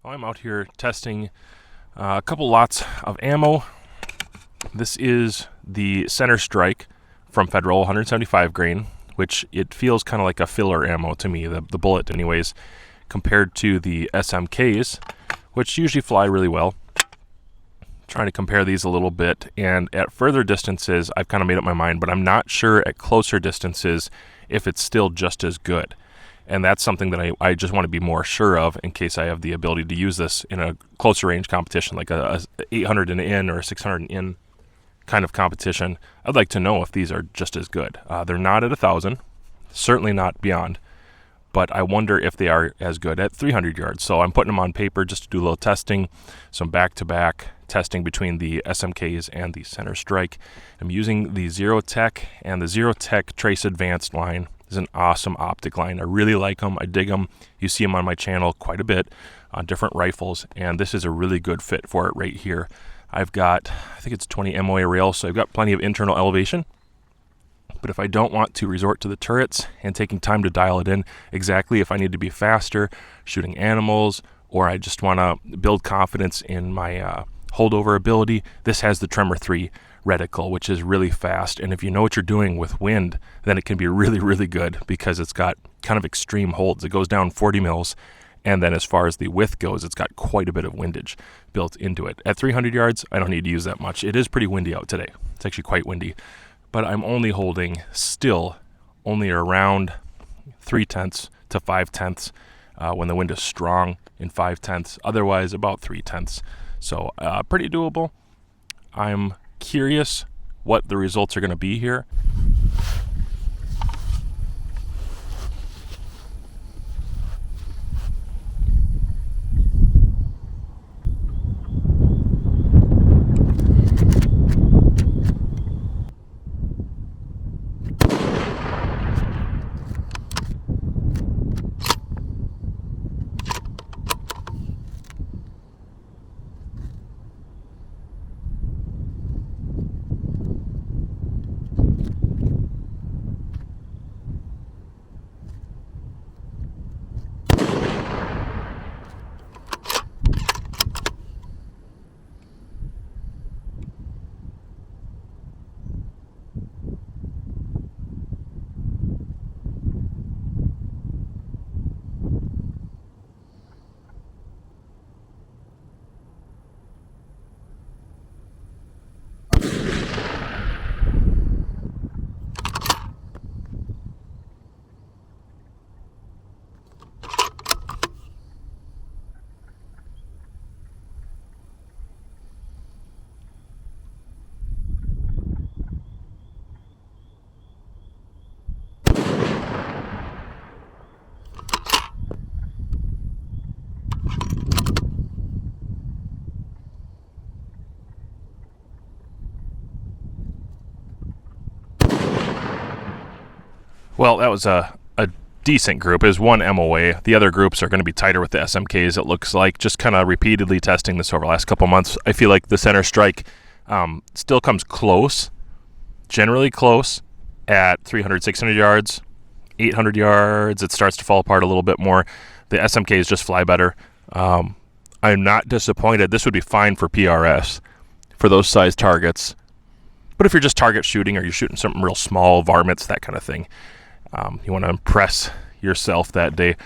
I'm out here testing a couple lots of ammo. This is the Center Strike from Federal, 175 grain, which it feels kind of like a filler ammo to me, the bullet anyways, compared to the SMKs, which usually fly really well. Trying to compare these a little bit, and at further distances I've kind of made up my mind, but I'm not sure at closer distances if it's still just as good. And that's something that I just want to be more sure of in case I have the ability to use this in a closer range competition, like a 800 and in or a 600 and in kind of competition. I'd like to know if these are just as good. They're not at 1,000, certainly not beyond, but I wonder if they are as good at 300 yards. So I'm putting them on paper just to do a little testing, some back-to-back testing between the SMKs and the Center Strike. I'm using the Zerotech, and the Zerotech Trace Advanced line is an awesome optic line. I really like them. I dig them. You see them on my channel quite a bit on different rifles, and this is a really good fit for it right here. I've got, I think it's 20 MOA rail, so I've got plenty of internal elevation. But if I don't want to resort to the turrets and taking time to dial it in exactly, if I need to be faster shooting animals, or I just want to build confidence in my holdover ability, this has the Tremor 3 reticle, which is really fast. And if you know what you're doing with wind, then it can be really, really good because it's got kind of extreme holds. It goes down 40 mils. And then as far as the width goes, it's got quite a bit of windage built into it. At 300 yards, I don't need to use that much. It is pretty windy out today. It's actually quite windy. But I'm only holding still only around 3/10 to 5/10 when the wind is strong in 5/10. Otherwise, about 3/10. So pretty doable. I'm curious what the results are going to be here. Well, that was a decent group. It was one MOA. The other groups are going to be tighter with the SMKs, it looks like. Just kind of repeatedly testing this over the last couple months. I feel like the Center Strike still comes close, generally close, at 300, 600 yards. 800 yards, it starts to fall apart a little bit more. The SMKs just fly better. I'm not disappointed. This would be fine for PRS, for those size targets. But if you're just target shooting, or you're shooting something real small, varmints, that kind of thing, you want to impress yourself that day.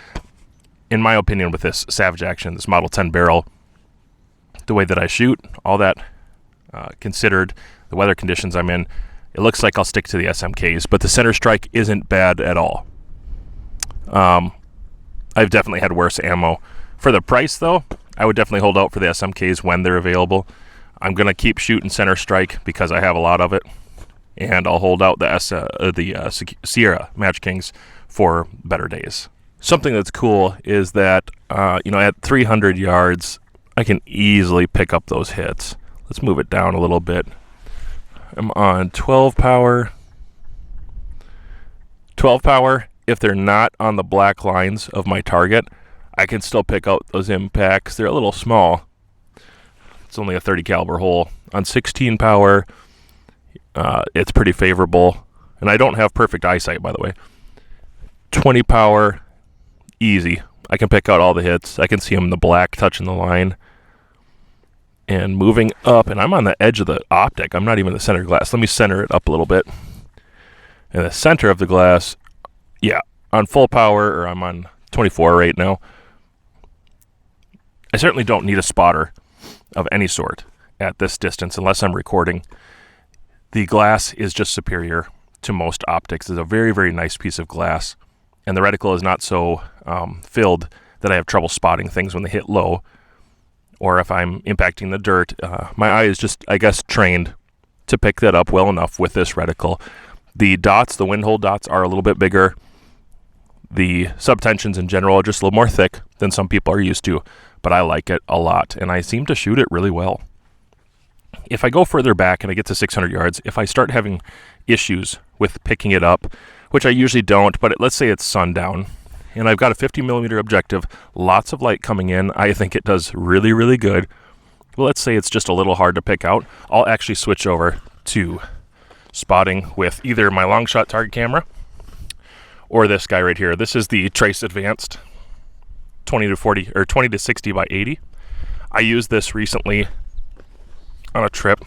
In my opinion, with this Savage Action, this Model 10 barrel, the way that I shoot, all that considered, the weather conditions I'm in, it looks like I'll stick to the SMKs, but the Center Strike isn't bad at all. I've definitely had worse ammo. For the price, though, I would definitely hold out for the SMKs when they're available. I'm going to keep shooting Center Strike because I have a lot of it, and I'll hold out the Sierra Match Kings for better days. Something that's cool is that, at 300 yards, I can easily pick up those hits. Let's move it down a little bit. I'm on 12 power. 12 power, if they're not on the black lines of my target, I can still pick out those impacts. They're a little small. It's only a 30 caliber hole. On 16 power, it's pretty favorable. And I don't have perfect eyesight, by the way. 20 power, easy. I can pick out all the hits. I can see them in the black touching the line and moving up, and I'm on the edge of the optic. I'm not even the center glass. Let me center it up a little bit. In the center of the glass, yeah, on full power, or I'm on 24 right now. I certainly don't need a spotter of any sort at this distance unless I'm recording. The glass is just superior to most optics. It's a very, very nice piece of glass, and the reticle is not so filled that I have trouble spotting things when they hit low, or if I'm impacting the dirt. My eye is just, I guess, trained to pick that up well enough with this reticle. The dots, the wind hole dots, are a little bit bigger. The subtensions in general are just a little more thick than some people are used to, but I like it a lot, and I seem to shoot it really well. If I go further back and I get to 600 yards, if I start having issues with picking it up, which I usually don't, but let's say it's sundown, and I've got a 50 millimeter objective, lots of light coming in, I think it does really, really good. Well, let's say it's just a little hard to pick out. I'll actually switch over to spotting with either my long shot target camera or this guy right here. This is the Trace Advanced 20 to 60 by 80. I used this recently on a trip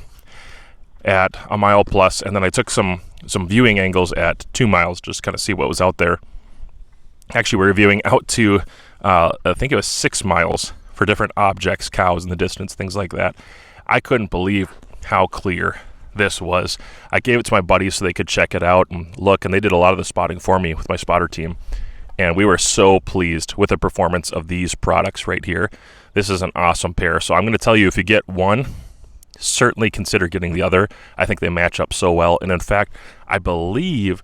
at a mile plus, and then I took some viewing angles at 2 miles just kind of see what was out there. Actually, we were viewing out to I think it was 6 miles for different objects, cows in the distance, things like that. I couldn't believe how clear this was. I gave it to my buddies so they could check it out and look, and they did a lot of the spotting for me with my spotter team, and we were so pleased with the performance of these products right here. This is an awesome pair. So I'm going to tell you, if you get one, certainly consider getting the other. I think they match up so well, and in fact, I believe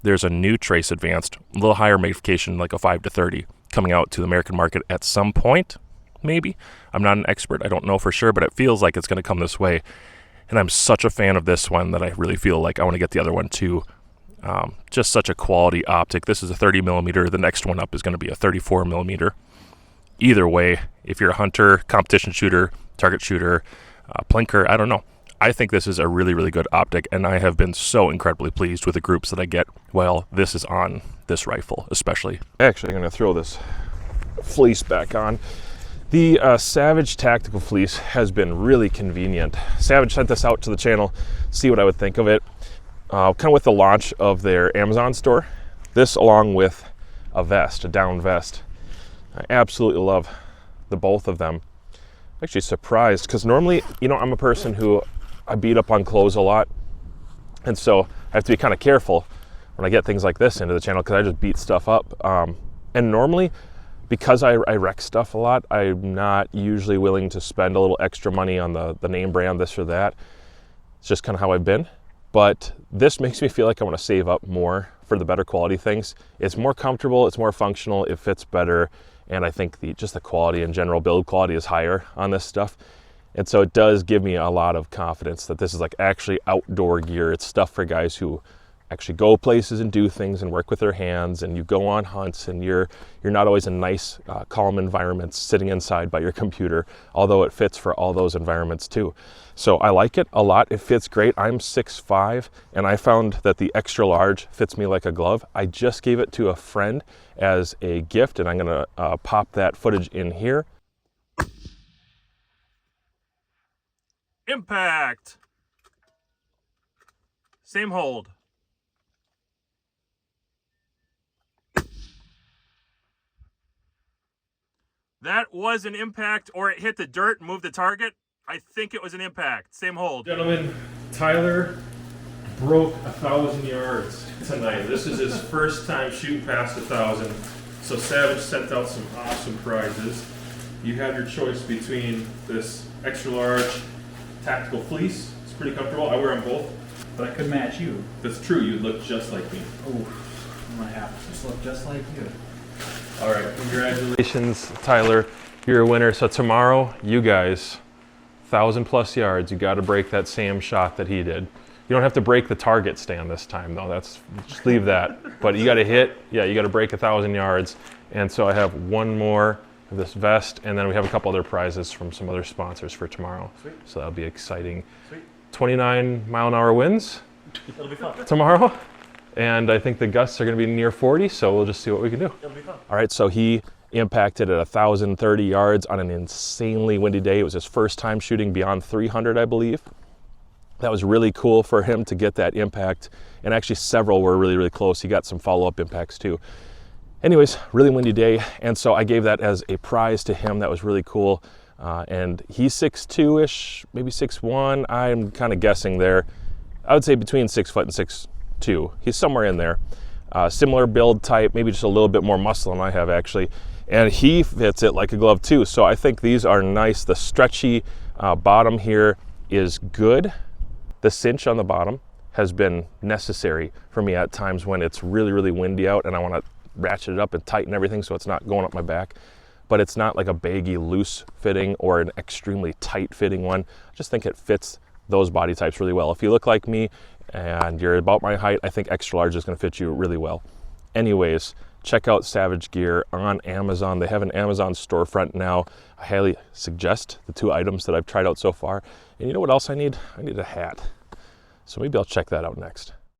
there's a new Trace Advanced, a little higher magnification, like a 5 to 30, coming out to the American market at some point, maybe. I'm not an expert. I don't know for sure, but it feels like it's going to come this way. And I'm such a fan of this one that I really feel like I want to get the other one too. Just such a quality optic. This is a 30 millimeter. The next one up is going to be a 34 millimeter. Either way, if you're a hunter, competition shooter, target shooter, plinker, I don't know. I think this is a really, really good optic, and I have been so incredibly pleased with the groups that I get while this is on this rifle, especially. Actually, I'm going to throw this fleece back on. The Savage Tactical Fleece has been really convenient. Savage sent this out to the channel, see what I would think of it. Kind of with the launch of their Amazon store. This along with a vest, a down vest. I absolutely love the both of them. I'm actually surprised, because normally, you know, I'm a person who I beat up on clothes a lot. And so I have to be kind of careful when I get things like this into the channel, because I just beat stuff up. And normally, because I wreck stuff a lot, I'm not usually willing to spend a little extra money on the name brand, this or that. It's just kind of how I've been. But this makes me feel like I want to save up more for the better quality things. It's more comfortable, it's more functional, it fits better, and I think just the quality in general, build quality is higher on this stuff. And so it does give me a lot of confidence that this is like actually outdoor gear. It's stuff for guys who actually go places and do things and work with their hands, and you go on hunts, and you're not always in nice, calm environments sitting inside by your computer, although it fits for all those environments too. So I like it a lot. It fits great. I'm 6'5", and I found that the extra large fits me like a glove. I just gave it to a friend as a gift, and I'm gonna pop that footage in here. Impact. Same hold. That was an impact, or it hit the dirt and moved the target. I think it was an impact. Same hold. Gentlemen, Tyler broke 1,000 yards tonight. This is his first time shooting past 1,000. So Savage sent out some awesome prizes. You have your choice between this extra large tactical fleece. It's pretty comfortable. I wear them both. But I could match you. That's true. You look just like me. Oh, I'm gonna have to just look just like you. All right, congratulations, Tyler. You're a winner. So tomorrow, you guys, 1,000+ yards. You got to break that same shot that he did. You don't have to break the target stand this time, though. Just leave that. But you got to hit. Yeah, you got to break 1,000 yards. And so I have one more of this vest, and then we have a couple other prizes from some other sponsors for tomorrow. Sweet. So that'll be exciting. Sweet. 29-mile-an-hour winds. It'll be fun tomorrow. And I think the gusts are going to be near 40, so we'll just see what we can do. It'll be fun. All right, so he impacted at 1,030 yards on an insanely windy day. It was his first time shooting beyond 300, I believe. That was really cool for him to get that impact, and actually several were really, really close. He got some follow-up impacts too. Anyways, really windy day, and so I gave that as a prize to him. That was really cool. And he's 6'2"-ish, maybe 6'1". I'm kind of guessing there. I would say between 6 foot and 6'2". He's somewhere in there. Similar build type, maybe just a little bit more muscle than I have actually. And he fits it like a glove too. So I think these are nice. The stretchy bottom here is good. The cinch on the bottom has been necessary for me at times when it's really, really windy out and I want to ratchet it up and tighten everything so it's not going up my back. But it's not like a baggy, loose fitting or an extremely tight fitting one. I just think it fits those body types really well. If you look like me and you're about my height, I think extra large is going to fit you really well. Anyways, check out Savage Gear on Amazon. They have an Amazon storefront now. I highly suggest the 2 items that I've tried out so far. And you know what else I need? I need a hat. So maybe I'll check that out next.